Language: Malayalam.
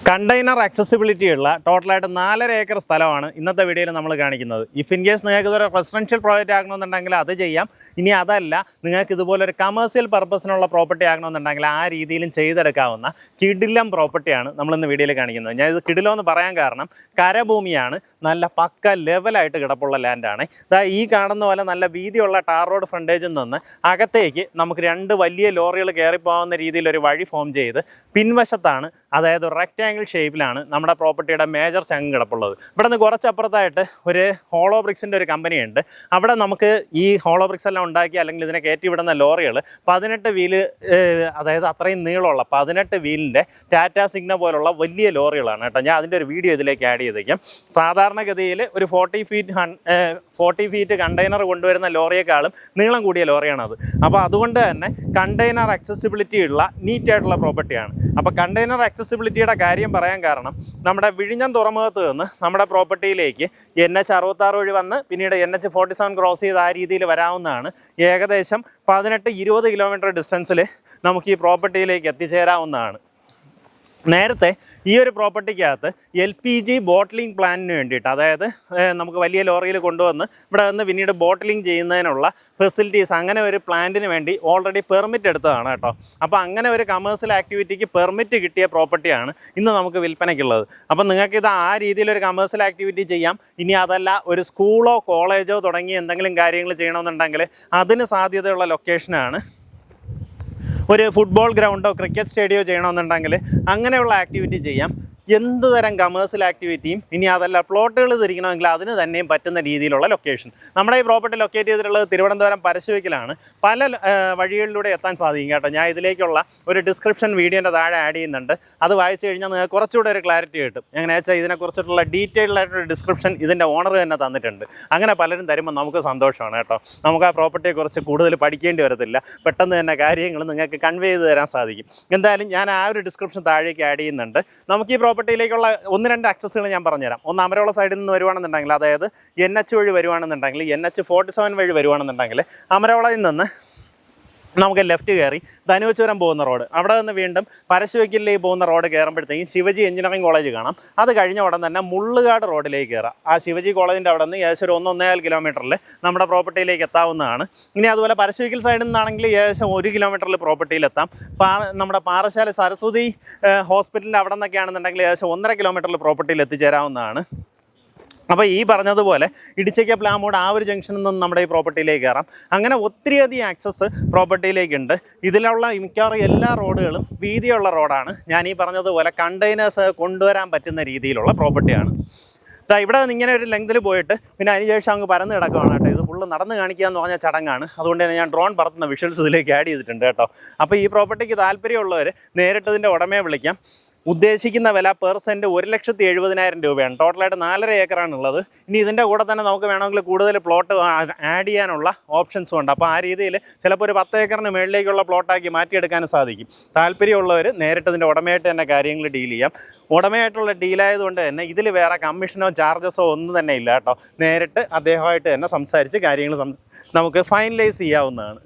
കണ്ടെയ്നർ ആക്സസിബിലിറ്റി ഉള്ള ടോട്ടലായിട്ട് 4.5 ഏക്കർ സ്ഥലമാണ് ഇന്നത്തെ വീഡിയോയിൽ നമ്മൾ കാണിക്കുന്നത്. ഇഫ് ഇൻ കേസ് നിങ്ങൾക്ക് ഇതൊരു റെസിഡൻഷ്യൽ പ്രോജക്റ്റ് ആകണമെന്നുണ്ടെങ്കിൽ അത് ചെയ്യാം. ഇനി അതല്ല, നിങ്ങൾക്ക് ഇതുപോലൊരു കമേഴ്സ്യൽ പർപ്പസിനുള്ള പ്രോപ്പർട്ടി ആകണമെന്നുണ്ടെങ്കിൽ ആ രീതിയിലും ചെയ്തെടുക്കാവുന്ന കിടിലം പ്രോപ്പർട്ടിയാണ് നമ്മളിന്ന് വീഡിയോയിൽ കാണിക്കുന്നത്. ഞാൻ ഇത് കിടിലോ എന്ന് പറയാൻ കാരണം കരഭൂമിയാണ്, നല്ല പക്ക ലെവലായിട്ട് കിടപ്പുള്ള ലാൻഡാണ്. ഇതാ ഈ കാണുന്ന പോലെ നല്ല വീതിയുള്ള ടാർ റോഡ് ഫ്രണ്ടേജിൽ നിന്ന് അകത്തേക്ക് നമുക്ക് 2 വലിയ ലോറികൾ കയറിപ്പോകുന്ന രീതിയിലൊരു വഴി ഫോം ചെയ്ത് പിൻവശത്താണ്, അതായത് റെക്റ്റാങ്കിൾ ഷേപ്പിലാണ് നമ്മുടെ പ്രോപ്പർട്ടിയുടെ മേജർ ചങ്ക് കിടപ്പുള്ളത്. ഇവിടെ നിന്ന് കുറച്ചപ്പുറത്തായിട്ട് ഒരു ഹോളോ ബ്രിക്സിൻ്റെ ഒരു കമ്പനിയുണ്ട്. അവിടെ നമുക്ക് ഈ ഹോളോ ബ്രിക്സ് എല്ലാം ഉണ്ടാക്കി അല്ലെങ്കിൽ ഇതിനെ കയറ്റി വിടുന്ന ലോറികൾ 18 വീല്, അതായത് അത്രയും നീളമുള്ള 18 വീലിൻ്റെ ടാറ്റ സിഗ്ന പോലുള്ള വലിയ ലോറികളാണ് കേട്ടോ. ഞാൻ അതിൻ്റെ ഒരു വീഡിയോ ഇതിലേക്ക് ആഡ് ചെയ്തേക്കാം. സാധാരണഗതിയിൽ ഒരു 40 ഫീറ്റ് കണ്ടെയ്നർ കൊണ്ടുവരുന്ന ലോറിയേക്കാളും നീളം കൂടിയ ലോറിയാണത്. അപ്പോൾ അതുകൊണ്ട് തന്നെ കണ്ടെയ്നർ ആക്സസിബിലിറ്റി ഉള്ള നീറ്റായിട്ടുള്ള പ്രോപ്പർട്ടിയാണ്. അപ്പോൾ കണ്ടെയ്നർ ആക്സസിബിലിറ്റിയുടെ കാര്യം പറയാൻ കാരണം, നമ്മുടെ വിഴിഞ്ഞം തുറമുഖത്ത് നിന്ന് നമ്മുടെ പ്രോപ്പർട്ടിയിലേക്ക് NH 66 വഴി വന്ന് പിന്നീട് NH 47 ക്രോസ് ചെയ്ത് ആ രീതിയിൽ വരാവുന്നതാണ്. ഏകദേശം 18-20 കിലോമീറ്റർ ഡിസ്റ്റൻസിൽ നമുക്ക് ഈ പ്രോപ്പർട്ടിയിലേക്ക് എത്തിച്ചേരാവുന്നതാണ്. നേരത്തെ ഈ ഒരു പ്രോപ്പർട്ടിക്കകത്ത് LPG ബോട്ടിലിംഗ് പ്ലാന്റിന് വേണ്ടിയിട്ട്, അതായത് നമുക്ക് വലിയ ലോറിയിൽ കൊണ്ടുവന്ന് ഇവിടെ നിന്ന് പിന്നീട് ബോട്ടിലിംഗ് ചെയ്യുന്നതിനുള്ള ഫെസിലിറ്റീസ്, അങ്ങനെ ഒരു പ്ലാന്റിന് വേണ്ടി ഓൾറെഡി പെർമിറ്റ് എടുത്തതാണ് കേട്ടോ. അപ്പോൾ അങ്ങനെ ഒരു കമേഴ്സ്യൽ ആക്ടിവിറ്റിക്ക് പെർമിറ്റ് കിട്ടിയ പ്രോപ്പർട്ടിയാണ് ഇന്ന് നമുക്ക് വിൽപ്പനയ്ക്കുള്ളത്. അപ്പം നിങ്ങൾക്കിത് ആ രീതിയിലൊരു കമേഴ്സ്യൽ ആക്ടിവിറ്റി ചെയ്യാം. ഇനി അതല്ല, ഒരു സ്കൂളോ കോളേജോ തുടങ്ങി എന്തെങ്കിലും കാര്യങ്ങൾ ചെയ്യണമെന്നുണ്ടെങ്കിൽ അതിന് സാധ്യതയുള്ള ലൊക്കേഷനാണ്. ഒരു ഫുട്ബോൾ ഗ്രൗണ്ടോ ക്രിക്കറ്റ് സ്റ്റേഡിയോ ചെയ്യണമെന്നുണ്ടെങ്കിൽ അങ്ങനെയുള്ള ആക്ടിവിറ്റി ചെയ്യാം. എന്ത് തരം കമേഴ്സ്യൽ ആക്ടിവിറ്റിയും, ഇനി അതല്ല പ്ലോട്ടുകൾ തിരിക്കണമെങ്കിൽ അതിന് തന്നെയും പറ്റുന്ന രീതിയിലുള്ള ലൊക്കേഷൻ. നമ്മുടെ ഈ പ്രോപ്പർട്ടി ലൊക്കേറ്റ് ചെയ്തിട്ടുള്ളത് തിരുവനന്തപുരം പരശുവയ്ക്കലാണ്. പല വഴികളിലൂടെ എത്താൻ സാധിക്കും കേട്ടോ. ഞാൻ ഇതിലേക്കുള്ള ഒരു ഡിസ്ക്രിപ്ഷൻ വീഡിയോൻ്റെ താഴെ ആഡ് ചെയ്യുന്നുണ്ട്. അത് വായിച്ചു കഴിഞ്ഞാൽ നിങ്ങൾക്ക് കുറച്ചുകൂടെ ഒരു ക്ലാരിറ്റി കിട്ടും. എങ്ങനെയാ വെച്ചാൽ ഇതിനെക്കുറിച്ചിട്ടുള്ള ഡീറ്റെയിൽഡ് ആയിട്ടൊരു ഡിസ്ക്രിപ്ഷൻ ഇതിൻ്റെ ഓണർ തന്നെ തന്നിട്ടുണ്ട്. അങ്ങനെ പലരും തരുമ്പോൾ നമുക്ക് സന്തോഷമാണ് കേട്ടോ. നമുക്ക് ആ പ്രോപ്പർട്ടിയെക്കുറിച്ച് കൂടുതൽ പഠിക്കേണ്ടി വരത്തില്ല. പെട്ടെന്ന് തന്നെ കാര്യങ്ങൾ നിങ്ങൾക്ക് കൺവേ ചെയ്ത് തരാൻ സാധിക്കും. എന്തായാലും ഞാൻ ആ ഒരു ഡിസ്ക്രിപ്ഷൻ താഴേക്ക് ആഡ് ചെയ്യുന്നുണ്ട്. നമുക്ക് ഈ പ്രോപ്പർട്ടിയിലേക്കുള്ള 1-2 ആക്സസുകൾ ഞാൻ പറഞ്ഞുതരാം. ഒന്ന് അമരോള സൈഡിൽ നിന്ന് വരുവാണെന്നുണ്ടെങ്കിൽ, അതായത് NH വഴി വരുവാണെന്നുണ്ടെങ്കിൽ, NH 47 വഴി വരുവാണെന്നുണ്ടെങ്കിൽ അമരോളയിൽ നിന്ന് നമുക്ക് ലെഫ്റ്റ് കയറി ധനുവച്ചപുരം പോകുന്ന റോഡ്, അവിടെ നിന്ന് വീണ്ടും പരശുവയ്ക്കലിലേക്ക് പോകുന്ന റോഡ് കയറുമ്പോഴത്തേക്കും ശിവജി എഞ്ചിനീയറിംഗ് കോളേജ് കാണാം. അത് കഴിഞ്ഞ ഉടൻ തന്നെ മുള്ളുകാട് റോഡിലേക്ക് കയറാം. ആ ശിവജി കോളേജിൻ്റെ അവിടെ നിന്ന് ഏകദേശം ഒരു 1-1.5 കിലോമീറ്ററിൽ നമ്മുടെ പ്രോപ്പർട്ടിയിലേക്ക് എത്താവുന്നതാണ്. ഇനി അതുപോലെ പരശുവയ്ക്കൽ സൈഡിൽ നിന്നാണെങ്കിൽ ഏകദേശം 1 കിലോമീറ്ററിൽ പ്രോപ്പർട്ടിയിലെത്താം. നമ്മുടെ പാറശാല സരസ്വതി ഹോസ്പിറ്റലിൻ്റെ അവിടെ നിന്നൊക്കെ ആണെന്നുണ്ടെങ്കിൽ ഏകദേശം 1.5 കിലോമീറ്ററിൽ പ്രോപ്പർട്ടിയിൽ എത്തിച്ചേരാവുന്നതാണ്. അപ്പോൾ ഈ പറഞ്ഞതുപോലെ ഇടിച്ചയ്ക്ക പ്ലാമൂട് ആ ഒരു ജംഗ്ഷനിൽ നിന്ന് നമ്മുടെ ഈ പ്രോപ്പർട്ടിയിലേക്ക് കയറാം. അങ്ങനെ ഒത്തിരിയധികം ആക്സസ് പ്രോപ്പർട്ടിയിലേക്കുണ്ട്. ഇതിലുള്ള മിക്കവാറും എല്ലാ റോഡുകളും വീതിയുള്ള റോഡാണ്. ഞാൻ ഈ പറഞ്ഞതുപോലെ കണ്ടെയ്നേഴ്സ് കൊണ്ടുവരാൻ പറ്റുന്ന രീതിയിലുള്ള പ്രോപ്പർട്ടിയാണ്. ഇവിടെ നിന്ന് ഇങ്ങനെ ഒരു ലെങ്തിൽ പോയിട്ട് പിന്നെ അതിനുശേഷം അങ്ങ് പരന്ന് കിടക്കുകയാണ് കേട്ടോ. ഇത് ഫുള്ള് നടന്ന് കാണിക്കുക എന്ന് പറഞ്ഞ ചടങ്ങാണ്. അതുകൊണ്ട് തന്നെ ഞാൻ ഡ്രോൺ പറത്തുന്ന വിഷ്വൽസ് ഇതിലേക്ക് ആഡ് ചെയ്തിട്ടുണ്ട് കേട്ടോ. അപ്പോൾ ഈ പ്രോപ്പർട്ടിക്ക് താല്പര്യമുള്ളവർ നേരിട്ട് ഇതിൻ്റെ ഉടമയെ വിളിക്കാം. ഉദ്ദേശിക്കുന്ന വില പെർ സെൻറ്റ് 1,70,000 രൂപയാണ്. ടോട്ടലായിട്ട് 4.5 ഏക്കറാണുള്ളത്. ഇനി ഇതിൻ്റെ കൂടെ തന്നെ നമുക്ക് വേണമെങ്കിൽ കൂടുതൽ പ്ലോട്ട് ആഡ് ചെയ്യാനുള്ള ഓപ്ഷൻസും ഉണ്ട്. അപ്പോൾ ആ രീതിയിൽ ചിലപ്പോൾ ഒരു 10 ഏക്കറിന് മുകളിലേക്കുള്ള പ്ലോട്ടാക്കി മാറ്റിയെടുക്കാനും സാധിക്കും. താല്പര്യമുള്ളവർ നേരിട്ട് ഇതിൻ്റെ ഉടമയായിട്ട് തന്നെ കാര്യങ്ങൾ ഡീൽ ചെയ്യാം. ഉടമയായിട്ടുള്ള ഡീലായതുകൊണ്ട് തന്നെ ഇതിൽ വേറെ കമ്മീഷനോ ചാർജസോ ഒന്നും തന്നെ ഇല്ല കേട്ടോ. നേരിട്ട് അദ്ദേഹമായിട്ട് തന്നെ സംസാരിച്ച് കാര്യങ്ങൾ നമുക്ക് ഫൈനലൈസ് ചെയ്യാവുന്നതാണ്.